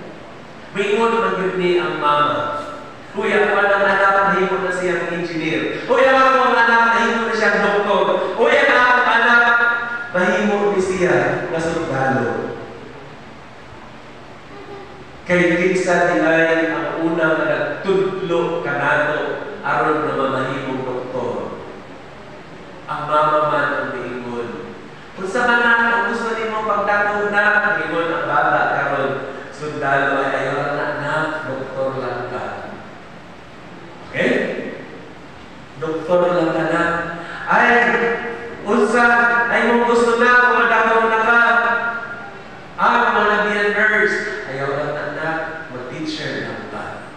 Speaker 1: Mingon man yun ni ang mama. Kuya, ako ang anak, hindi mo na siyang engineer. Kuya, ako ang siyang doktor. O yan ang anak, mahimo ni siya nga sundalo. Kay kinsa dilay ang unang nagtudlo kanato aron na mamahimong doktor. Ang mama man ang miingon. Kung sa manan, kung gusto nimo pagtatong na, miingon ang bata karon sundalo ay ayaw na doktor lang ka. Okay? Doktor lang ka na. Ay, unsa, ay mong gusto na, kung madakaw na ka. Mo na be a nurse. Ayaw lang na, mag-teacher lang ka.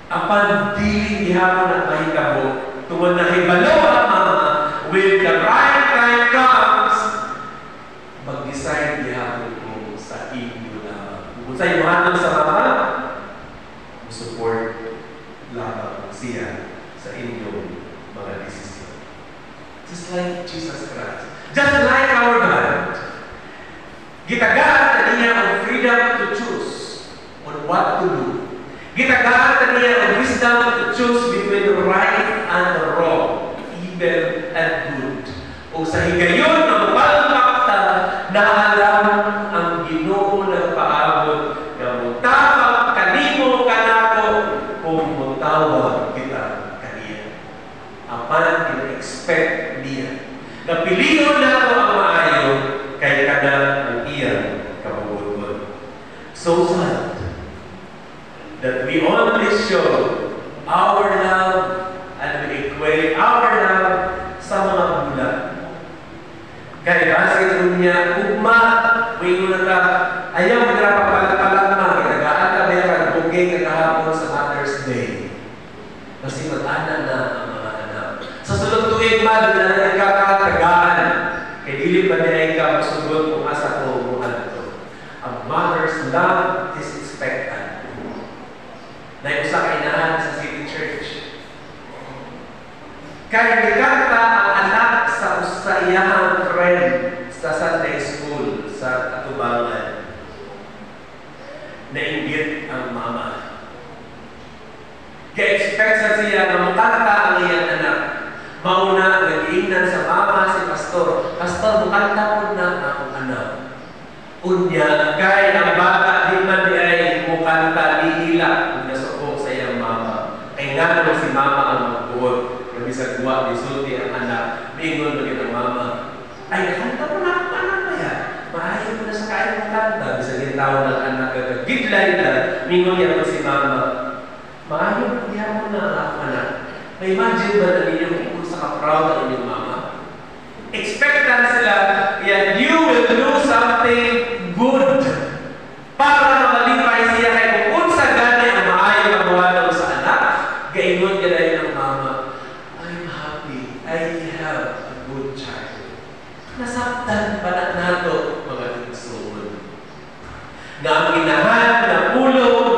Speaker 1: Apan dili ihapon at mahikabo, tungod na hibalo ang mama, with the right time comes, mag-decide ihapon mo sa inyo lamang. Kung sa imuhanan sa mama, support lamang siya sa inyong mga desisyon. Just like Jesus Christ. Just like our God. Gitagaan na niya ang freedom to choose on what to do. Gitagaan na niya ang wisdom to choose between the right and the wrong, evil and good. O sa higayon ng palmakta na alam ang Ginoo ng paabot na mutawag kanimo kanako kung mutawag kita kaniya. Apan in-expect niya. Napiliyon na ako ang maayo kay kada ang iyang kabubuton. So sad that we only show our love and we equate our love sa mga bulan. Kaya kasi niya, ugma, may una ka, ayaw mo na papalag-palag kinagaan ka ba yung bukay kahapon sa Mother's Day. Kasi mag-ana na ang mga anak. Sa sunod tuwing ba, doon na nagkakatagaan. Kaya dili ba niya ikaw masugod kung asa ko umuhan ito. Ang mother's love is expected. Na yung sa kainahan sa City Church. Kaya nagkakata ang anak sa iyahang friend sa Sunday School sa Atubangan. Nainggit ang mama. Kaya expect sa siya na makanta ang iyang anak. Mauna, nag-iingnan sa mama si Pastor. Pastor, makanta po na akong anak. Unya, kaya ang bata di man di ay mukanta liila kung nasuko sa iyang mama. Kaya nga naman si mama ang magbuot. Kami sa guwa, disulti ang anak. Bingon bagay ang mama. Ay, kanta po na akong anak na yan. Maayon mo na sa kaya ng kanta. Bisa gintawa ng anak. Gidlay na. Bingon yan si mama. Maayon mo na akong anak. May imagine ba na ninyo kung sa ka-proud ang inyong mama? Expectant sila, yan, you will do something good para malipay siya kay kung unsa gani ang maayo na buhaton sa anak, gaingon ka rin ng mama, I'm happy, I have a good child. Nasaktan pa na nato, mga nagsuon. Na ang ginahan na ulog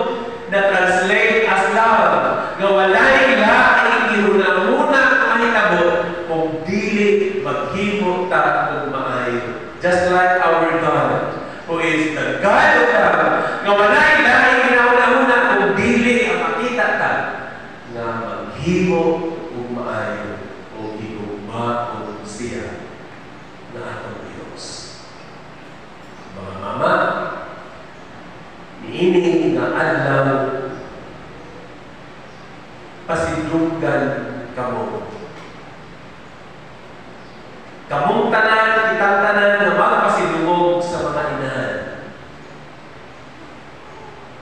Speaker 1: na translate as love, na walay laing ihuna-huna mahitabo kung dili maghimo ta kung maayo. Just like our God, who is the God of love, na walay laing ihuna-huna kung dili ang makita ta na maghimo kung maayo o higugma kung siya na atong Diyos. Mga mama, niini nga adlaw pasidugdan kamo. Kamong tanan, kitang tanan na magpasidugog sa mga inahan.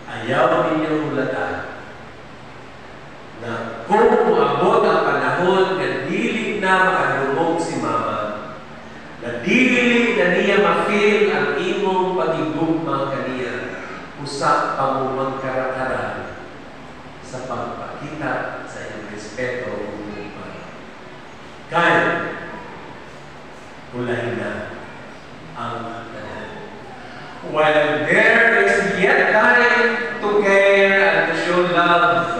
Speaker 1: Ayaw ninyo hulatan na kung uabot ang panahon na dili na makadumog si mama, na dili na niya ma-feel ang imong pagigugma kaniya, usak pamumagkarakara sa pagpakita sa iyong respeto o umupay. Kaya, ulahin na ang tanan. While there is yet time to care and to show love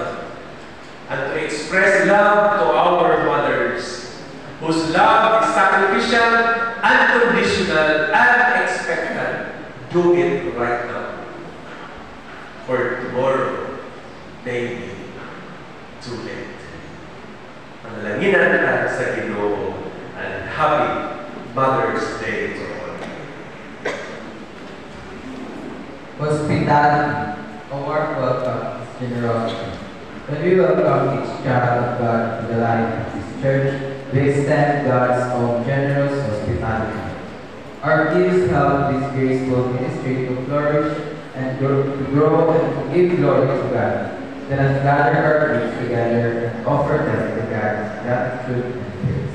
Speaker 1: and to express love to our mothers, whose love is sacrificial, unconditional, and expectant, do it right now. For tomorrow, they will too late. Panalanginan natin sa Ginoo, and happy Mother's Day to all.
Speaker 2: Hospitality, a warm welcome is generosity. When we welcome each child of God to the life of this church, we extend God's own generous hospitality. Our gifts help this graceful ministry to flourish and to grow and to give glory to God. Let us gather our gifts together and offer them to God, gratitude and praise.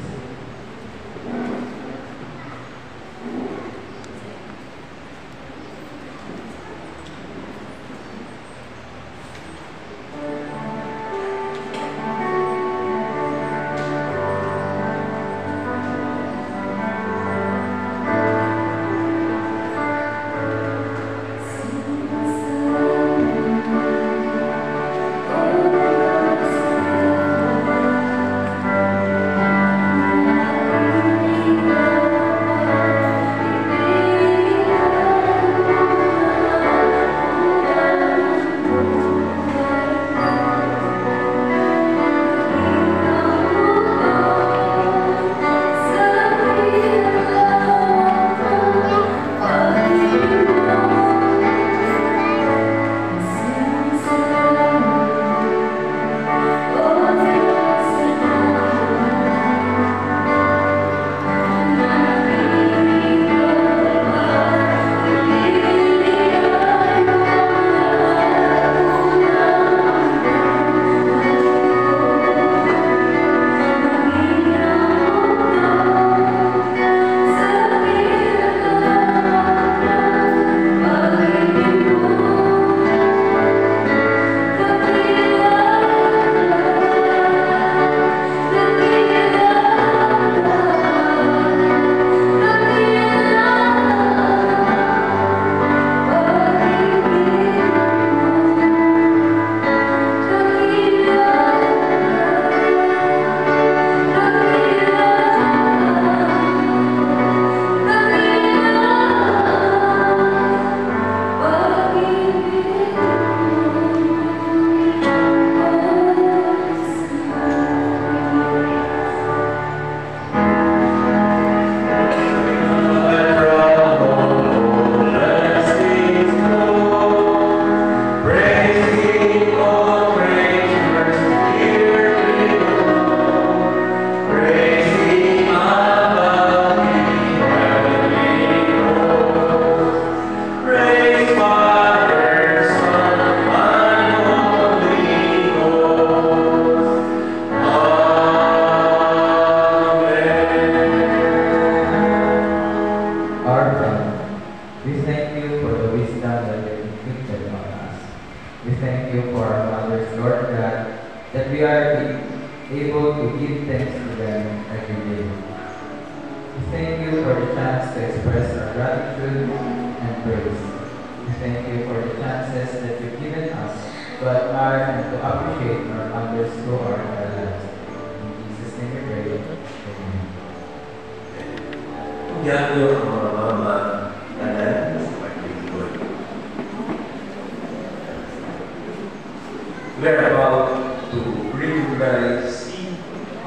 Speaker 1: We're about to recognize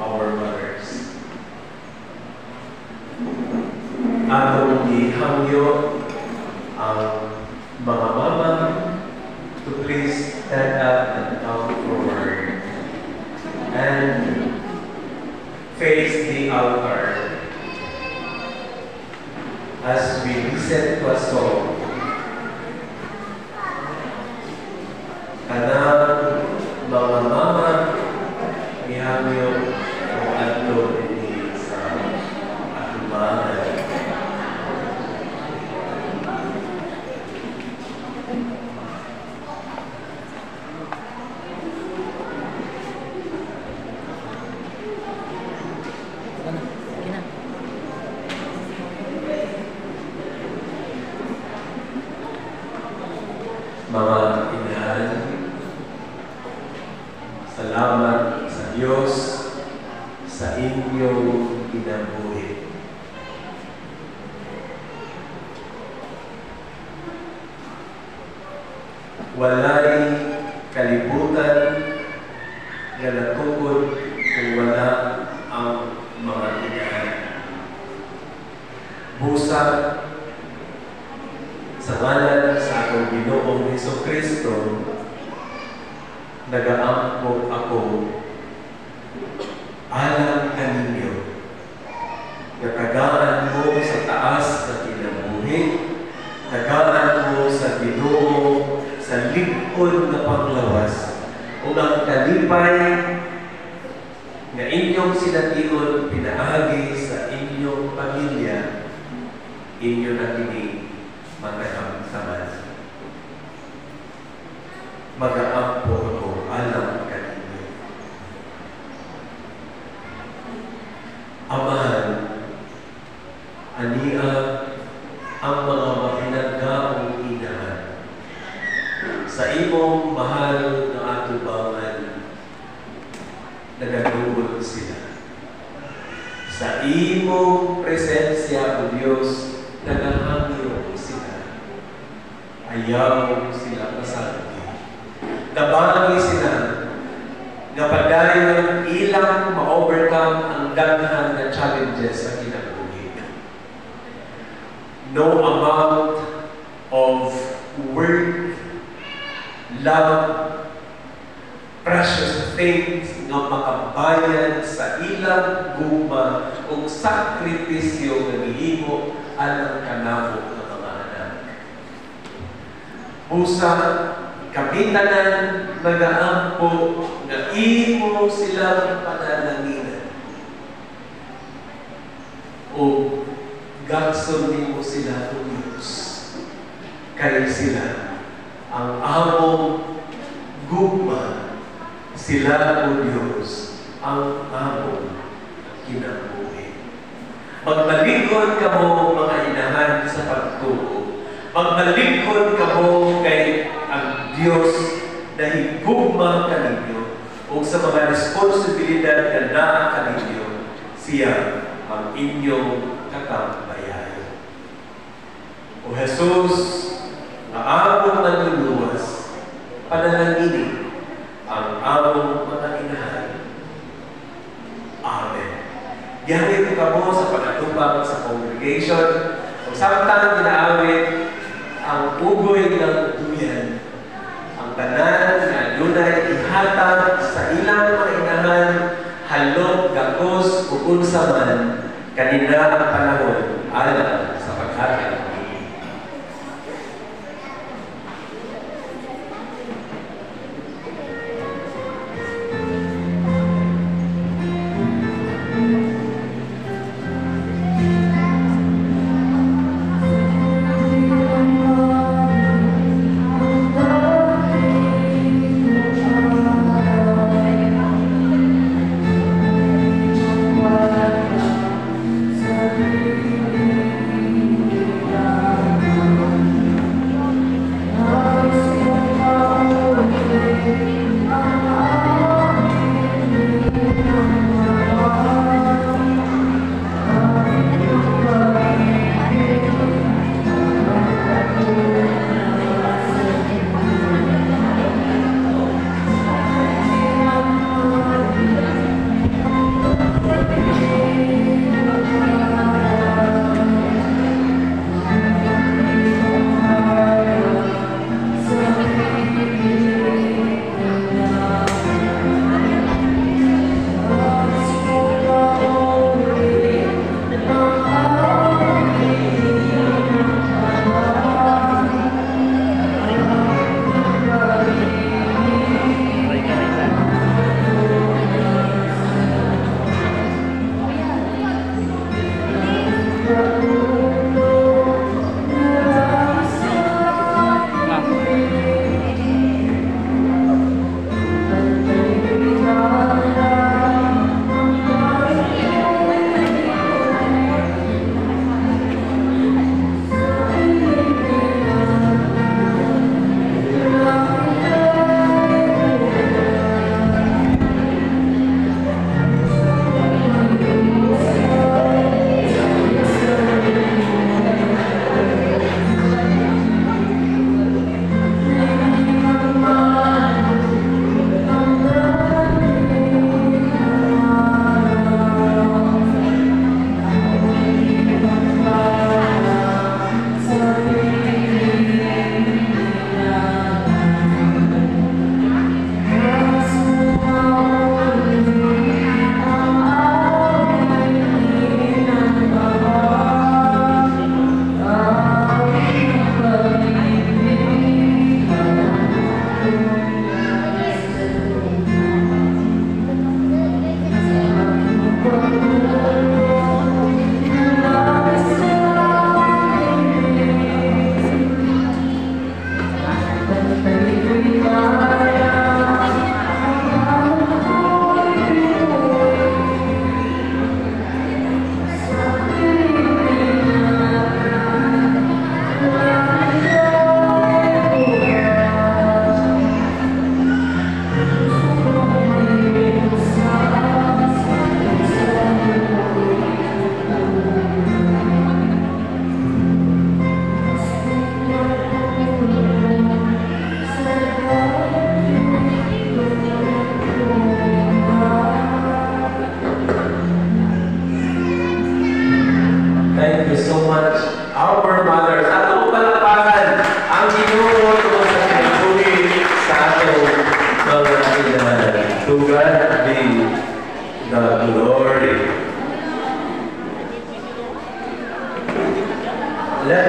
Speaker 1: our mothers. Atong ihangyo ang mga mama to please stand up and come forward and face the altar as we listen to a song. Kanang mga mama ihangyo kung adto ini sa atubangan. Mga inahan, salamat sa Diyos sa inyong kinabuhi. Walay kalibutan nga natungkol kung wala busa sa ngalan sa akong Ginoong Hesukristo, nagaampo ako alang kaninyo. Natagaan mo sa taas na kinabuhi, tagaan mo sa Ginoo sa likod na panglawas, o ang kalipay na inyong sinatigon pinaagi sa inyong pamilya, inyo na kini magkakamtaman. Mag-aampo ako alam kaninyo. Amahan, ania ang mga mapinagdaong inahan. Sa imong mahal na atubangan, nagadungol sila. Sa imong presensya, O Diyos, nagahangyo sila. Ayaw sila masalgi. Nabangi sila na padayon ilang ma-overcome ang daghan na challenges sa kinabuhi. No amount of work, love, precious things nga makabayan sa ilang gugma o sakripisyo nga gihimo alang kanamo ng mga anak. Busa, kami tanan nagaampo na imo silang pananaginan. O gagson nimo sila o Diyos. Kaya sila ang among gugma. Sila, O Diyos, ang among kinabuhi. Magmaligod ka mo, mga inahan, sa pagtuo. Magmaligod ka mo kay ang Diyos na higugma kaninyo o sa mga responsibilidad na naa kaninyo, siya ang inyong katambayayo. O Jesus, na among manluluwas, pananangini ang among mga inahan. Amen. Gihangin ko mo sa pagkatubang sa congregation. Kung samtang ginaawit ang ugoy ng duyan, ang tanan na dunay ihatag sa ilang mga inahan, halog, gagos, ug unsa man kanina ang panahon alang sa paghatag.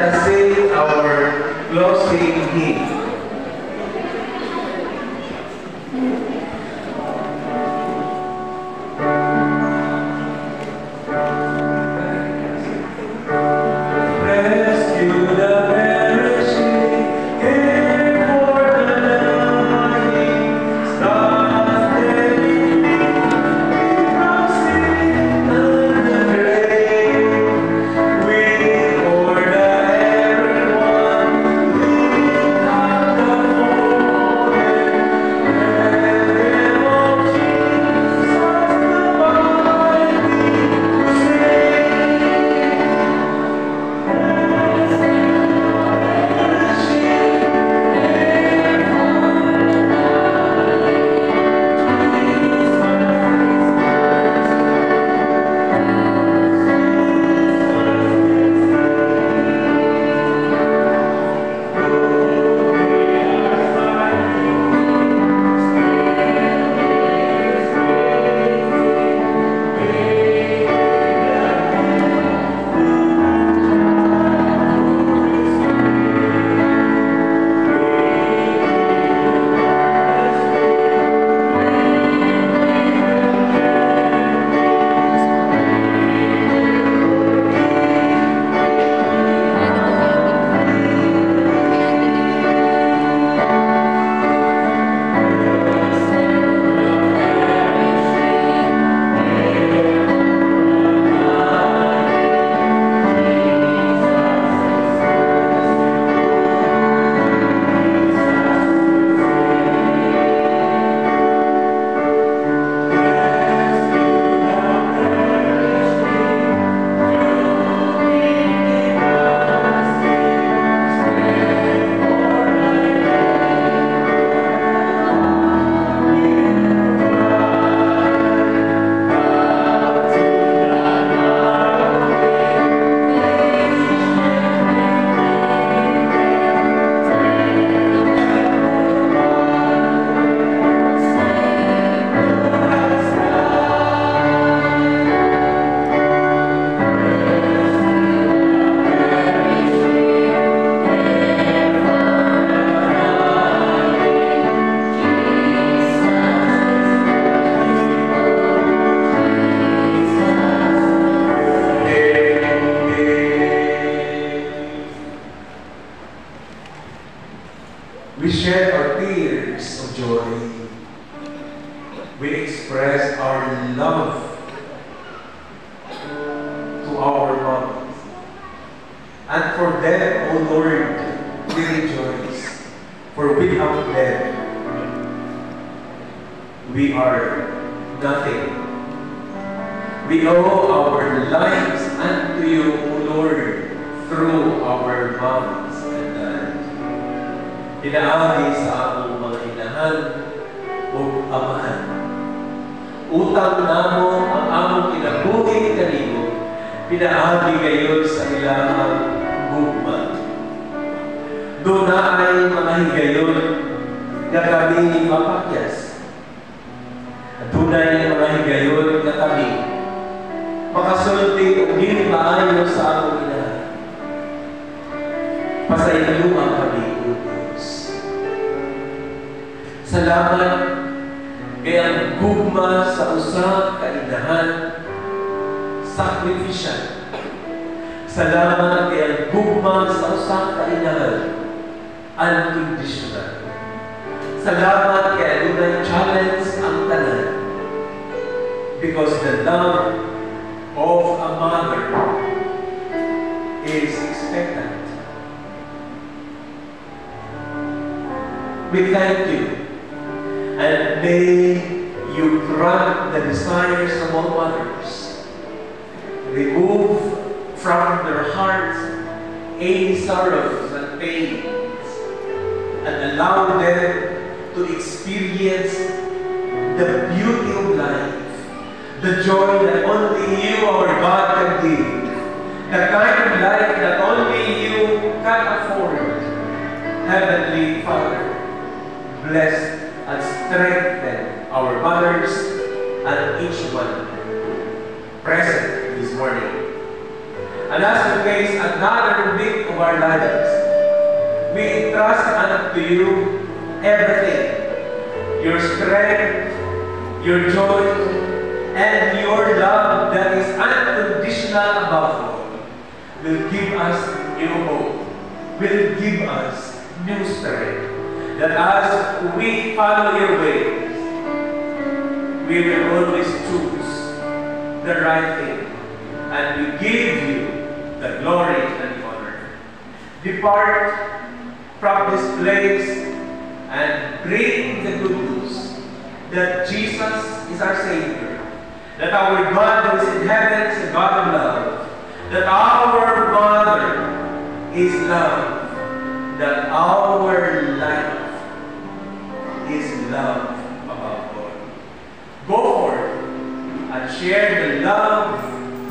Speaker 1: let us sing our closing hymn. We shed our tears of joy. We express our love to our moms. And for them, O Lord, we rejoice. For without them, we are nothing. We owe our lives unto you, O Lord, through our moms and dads. Pinaagi sa among mga inahan o amahan. Utang namo ang among kinabuhi kanimo, pinaagi gayon sa ilang gugma. Doon ay mga higayon na kami mapakyas. At doon ay mga higayon na kami makasulti o hindi maayo sa among inahan. Pasayluan kami, O Diyos. Salamat kay ang gugma sa usa ka inahan sacrificial. Salamat kay ang gugma sa usa ka inahan unconditional. Salamat kay adunay challenge ang tanan, because the love of a mother is expectant. We thank you, and may you grant the desires of all mothers. Remove from their hearts any sorrows and pains, and allow them to experience the beauty of life, the joy that only you, our God, can give, the kind of life that only you can afford. Heavenly Father, bless and strengthen our mothers and each one present this morning. And as we face another week of our lives, we trust unto you everything. Your strength, your joy, and your love that is unconditional above all will give us new hope, will give us new strength. That as we follow your ways, we will always choose the right thing, and we give you the glory and honor. Depart from this place and bring the good news that Jesus is our Savior, that our God who is in heaven is a God of love, that our Mother is love, that our life is love above all. Go forth and share the love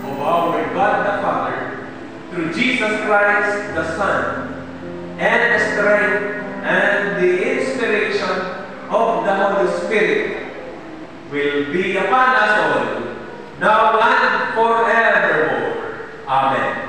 Speaker 1: of our God the Father through Jesus Christ the Son, and the strength and the inspiration of the Holy Spirit will be upon us all, now and forevermore. Amen.